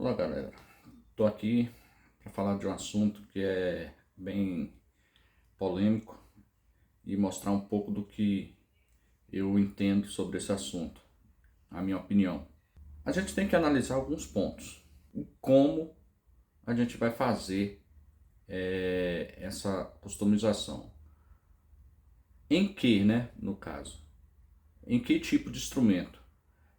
Olá galera, estou aqui para falar de um assunto que é bem polêmico e mostrar um pouco do que eu entendo sobre esse assunto, a minha opinião. A gente tem que analisar alguns pontos, como a gente vai fazer essa customização. Em que, né, no caso? Em que tipo de instrumento?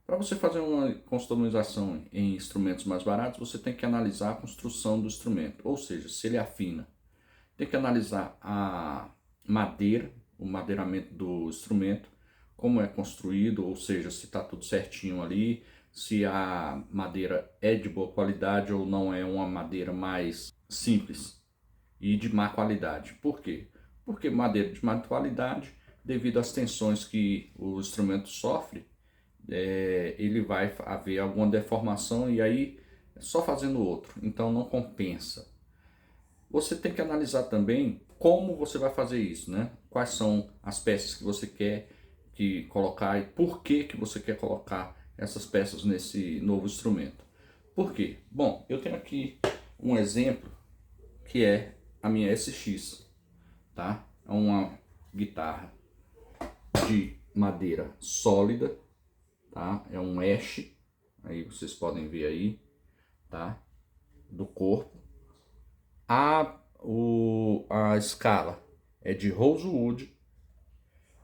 Para você fazer uma customização em instrumentos mais baratos, você tem que analisar a construção do instrumento, ou seja, se ele afina. Tem que analisar a madeira, o madeiramento do instrumento, como é construído, ou seja, se está tudo certinho ali, se a madeira é de boa qualidade ou não é uma madeira mais simples e de má qualidade. Por quê? Porque madeira de má qualidade, devido às tensões que o instrumento sofre, ele vai haver alguma deformação e aí é só fazendo outro, então não compensa. Você tem que analisar também como você vai fazer isso, né? Quais são as peças que você quer colocar e por que você quer colocar essas peças nesse novo instrumento. Por quê? Bom, eu tenho aqui um exemplo que é a minha SX, tá? É uma guitarra de madeira sólida, tá? É um ash, aí vocês podem ver aí, tá? Do corpo. A escala é de rosewood,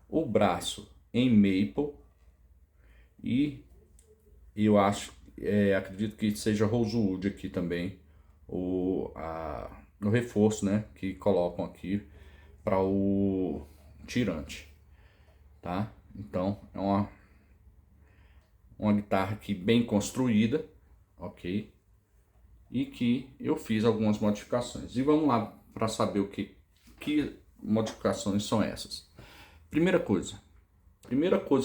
o braço em maple e eu acredito que seja rosewood aqui também o reforço, né, que colocam aqui para o tirante, tá? Então é uma guitarra aqui bem construída, ok? E que eu fiz algumas modificações. E vamos lá para saber que modificações são essas. Primeira coisa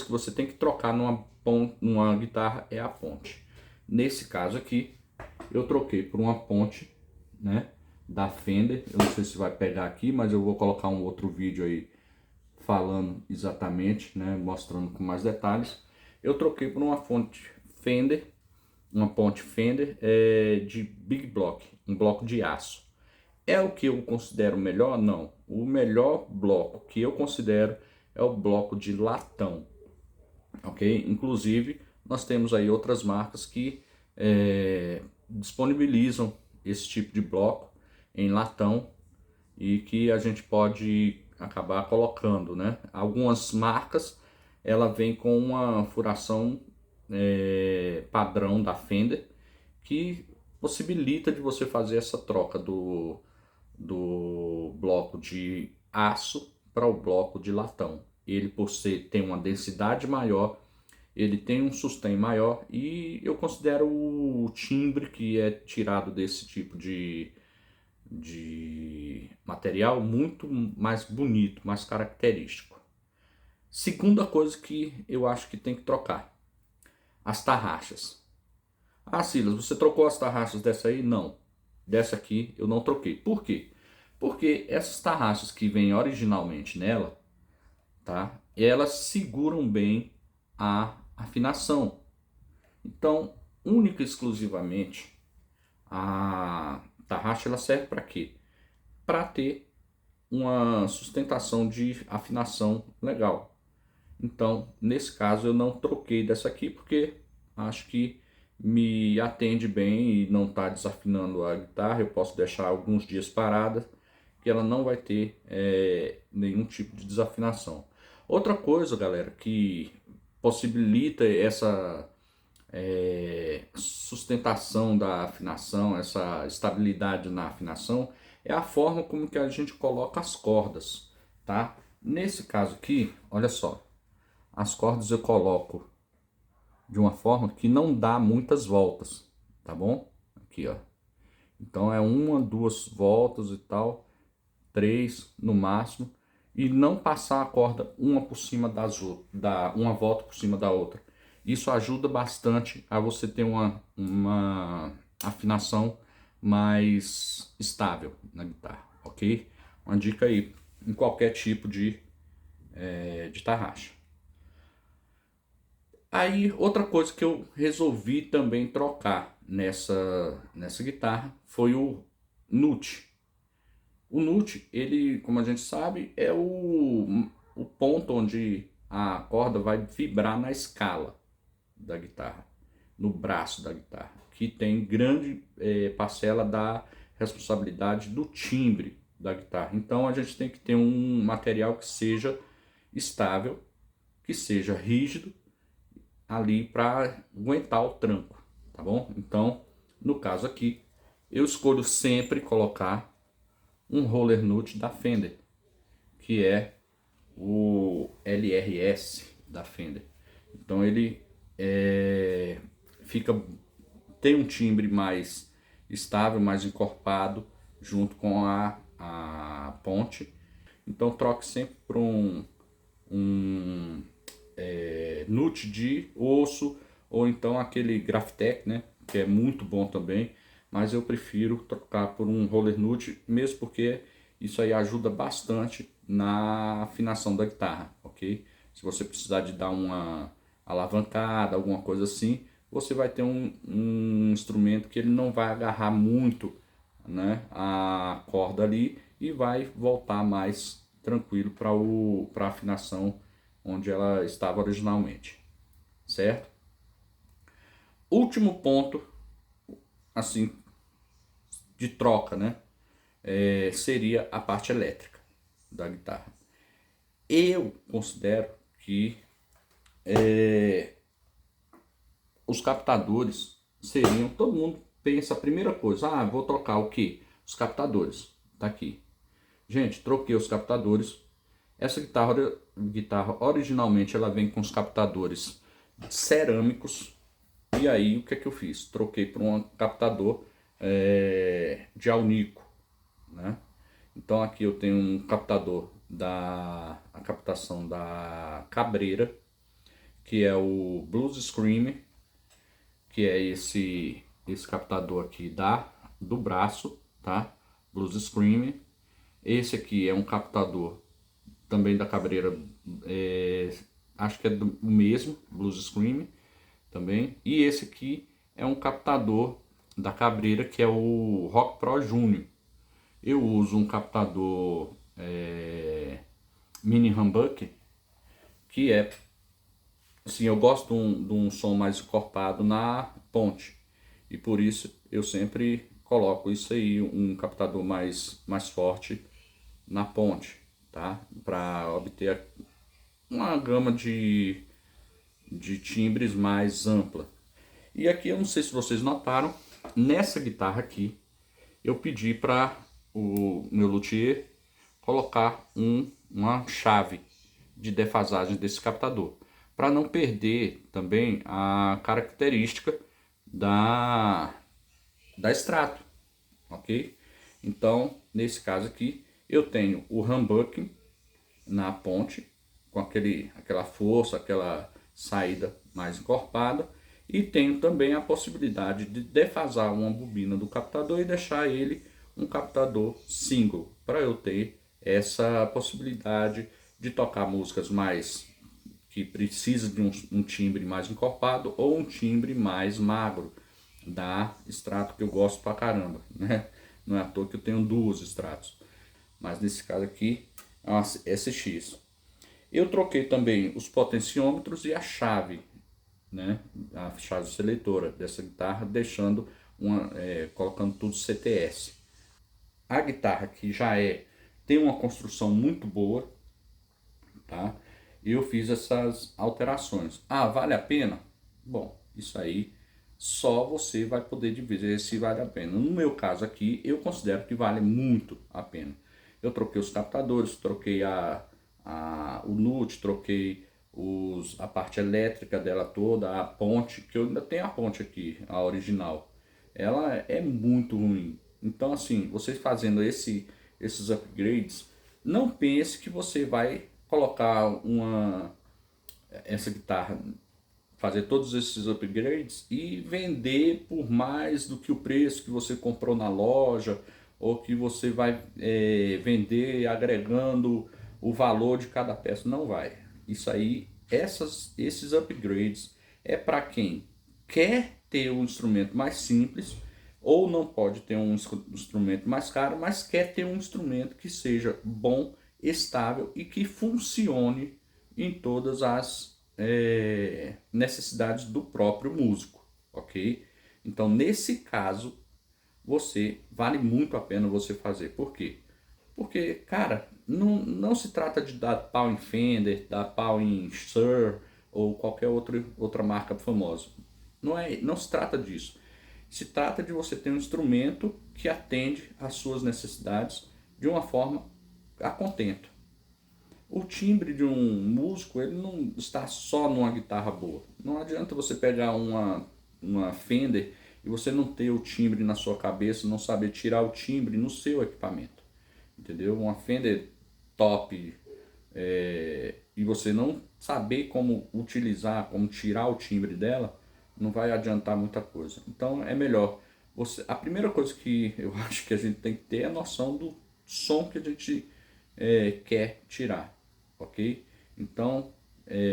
que você tem que trocar numa guitarra é a ponte. Nesse caso aqui, eu troquei por uma ponte, né, da Fender. Eu não sei se vai pegar aqui, mas eu vou colocar um outro vídeo aí falando exatamente, né, mostrando com mais detalhes. Eu troquei por uma ponte Fender de Big Block, um bloco de aço. É o que eu considero melhor? Não. O melhor bloco que eu considero é o bloco de latão, ok? Inclusive, nós temos aí outras marcas que disponibilizam esse tipo de bloco em latão e que a gente pode acabar colocando, né? Algumas marcas, ela vem com uma furação padrão da Fender, que possibilita de você fazer essa troca do bloco de aço para o bloco de latão. Ele, por ser, tem uma densidade maior, ele tem um sustain maior e eu considero o timbre que é tirado desse tipo de material muito mais bonito, mais característico. Segunda coisa que eu acho que tem que trocar: as tarraxas. Ah, Silas, você trocou as tarraxas dessa aí? Não. Dessa aqui eu não troquei. Por quê? Porque essas tarraxas que vêm originalmente nela, tá? Elas seguram bem a afinação. Então, única e exclusivamente, a tarraxa ela serve para quê? Para ter uma sustentação de afinação legal. Então, nesse caso, eu não troquei dessa aqui porque acho que me atende bem e não está desafinando a guitarra. Eu posso deixar alguns dias parada que ela não vai ter nenhum tipo de desafinação. Outra coisa, galera, que possibilita essa sustentação da afinação, essa estabilidade na afinação, é a forma como que a gente coloca as cordas, tá? Nesse caso aqui, olha só, as cordas eu coloco de uma forma que não dá muitas voltas, tá bom? Aqui, ó. Então é uma, duas voltas e tal, três no máximo, e não passar a corda uma por cima uma volta por cima da outra. Isso ajuda bastante a você ter uma afinação mais estável na guitarra, ok? Uma dica aí em qualquer tipo de tarraxa. Aí outra coisa que eu resolvi também trocar nessa guitarra foi o nut. O nut, ele, como a gente sabe, é o ponto onde a corda vai vibrar na escala da guitarra, no braço da guitarra, que tem grande parcela da responsabilidade do timbre da guitarra. Então a gente tem que ter um material que seja estável, que seja rígido ali para aguentar o tranco, tá bom? Então, no caso aqui, eu escolho sempre colocar um roller nut da Fender, que é o LRS da Fender. Então ele tem um timbre mais estável, mais encorpado, junto com a ponte. Então troque sempre por um nut de osso, ou então aquele Graphtec, né, que é muito bom também, mas eu prefiro trocar por um roller nut, mesmo porque isso aí ajuda bastante na afinação da guitarra, ok? Se você precisar de dar uma alavancada, alguma coisa assim, você vai ter um instrumento que ele não vai agarrar muito, né, a corda ali, e vai voltar mais tranquilo para a afinação onde ela estava originalmente, certo? Último ponto, assim, de troca, né? Seria a parte elétrica da guitarra. Eu considero que os captadores seriam, todo mundo pensa a primeira coisa, vou trocar o que? Os captadores, tá aqui. Gente, troquei os captadores. Essa guitarra originalmente ela vem com os captadores cerâmicos. E aí o que é que eu fiz? Troquei por um captador de alnico, né? Então aqui eu tenho um captador a captação da Cabreira, que é o Blues Screamer, que é esse captador aqui do braço, tá? Blues Screamer. Esse aqui é um captador também da Cabreira, acho que é o mesmo, Blues Screamer também. E esse aqui é um captador da Cabreira, que é o Rock Pro Junior. Eu uso um captador mini humbucker, que é assim, eu gosto de um som mais encorpado na ponte, e por isso eu sempre coloco isso aí, um captador mais forte na ponte, tá? Para obter uma gama de timbres mais ampla. E aqui eu não sei se vocês notaram, nessa guitarra aqui eu pedi para o meu luthier colocar uma chave de defasagem desse captador, para não perder também a característica da extrato, ok? Então, nesse caso aqui, eu tenho o humbucking na ponte, com aquela força, aquela saída mais encorpada, e tenho também a possibilidade de defasar uma bobina do captador e deixar ele um captador single, para eu ter essa possibilidade de tocar músicas mais que precisam de um timbre mais encorpado ou um timbre mais magro, da extrato que eu gosto pra caramba, né? Não é à toa que eu tenho duas extratos, mas nesse caso aqui é uma SX. Eu troquei também os potenciômetros e a chave, né? A chave seletora dessa guitarra, deixando colocando tudo CTS. A guitarra aqui tem uma construção muito boa, tá? Eu fiz essas alterações. Vale a pena? Bom, isso aí só você vai poder dizer se vale a pena. No meu caso aqui, eu considero que vale muito a pena. Eu troquei os captadores, troquei o nut, troquei a parte elétrica dela toda, a ponte, que eu ainda tenho a ponte aqui, a original. Ela é muito ruim. Então assim, vocês fazendo esses upgrades, não pense que você vai colocar essa guitarra, fazer todos esses upgrades e vender por mais do que o preço que você comprou na loja, ou que você vai vender agregando o valor de cada peça. Não vai. Isso aí, esses upgrades é para quem quer ter um instrumento mais simples, ou não pode ter um instrumento mais caro, mas quer ter um instrumento que seja bom, estável e que funcione em todas as necessidades do próprio músico, ok? Então, nesse caso, vale muito a pena você fazer. Por quê? Porque, cara, não se trata de dar pau em Fender, dar pau em Shure ou qualquer outra marca famosa. Não se trata disso. Se trata de você ter um instrumento que atende às suas necessidades de uma forma a contento. O timbre de um músico, ele não está só numa guitarra boa. Não adianta você pegar uma Fender e você não ter o timbre na sua cabeça, não saber tirar o timbre no seu equipamento. Entendeu? Uma Fender top e você não saber como utilizar, como tirar o timbre dela, não vai adiantar muita coisa. Então é melhor a primeira coisa que eu acho que a gente tem que ter é a noção do som que a gente quer tirar, ok? Então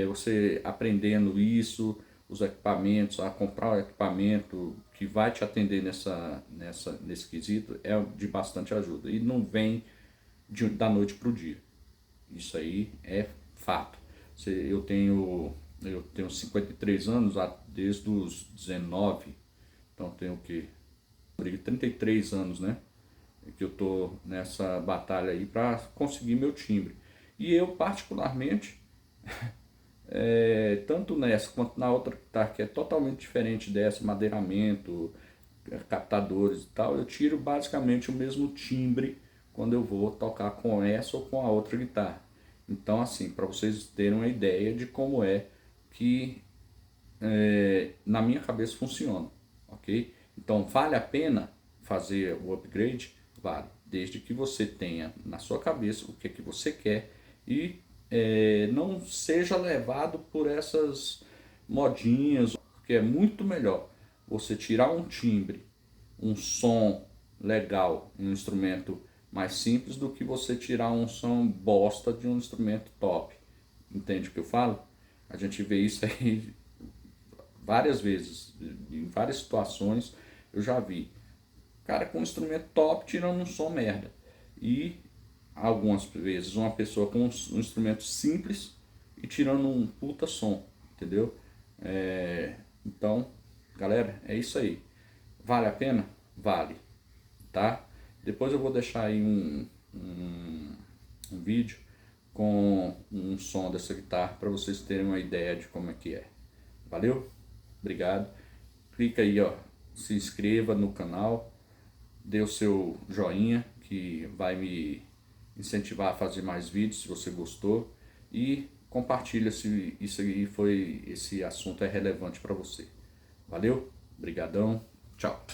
você aprendendo isso, os equipamentos, a comprar o equipamento que vai te atender nesse quesito é de bastante ajuda. E não vem da noite para o dia. Isso aí é fato. Eu tenho 53 anos desde os 19, então tenho o que? 33 anos, né? Que eu tô nessa batalha aí para conseguir meu timbre. E eu particularmente, tanto nessa quanto na outra guitarra, que é totalmente diferente dessa, madeiramento, captadores e tal, eu tiro basicamente o mesmo timbre quando eu vou tocar com essa ou com a outra guitarra. Então, assim, para vocês terem uma ideia de como é que na minha cabeça funciona, ok? Então, vale a pena fazer o upgrade? Vale, desde que você tenha na sua cabeça o que é que você quer e não seja levado por essas modinhas, porque é muito melhor você tirar um timbre, um som legal em um instrumento mais simples do que você tirar um som bosta de um instrumento top. Entende o que eu falo? A gente vê isso aí várias vezes, em várias situações eu já vi. Cara com um instrumento top tirando um som merda. E algumas vezes uma pessoa com um instrumento simples e tirando um puta som, entendeu? Então, galera, é isso aí. Vale a pena? Vale, tá? Depois eu vou deixar aí um vídeo com um som dessa guitarra para vocês terem uma ideia de como é que é. Valeu? Obrigado. Clica aí, ó, se inscreva no canal, dê o seu joinha que vai me incentivar a fazer mais vídeos se você gostou e compartilha se esse assunto é relevante para você. Valeu? Brigadão. Tchau.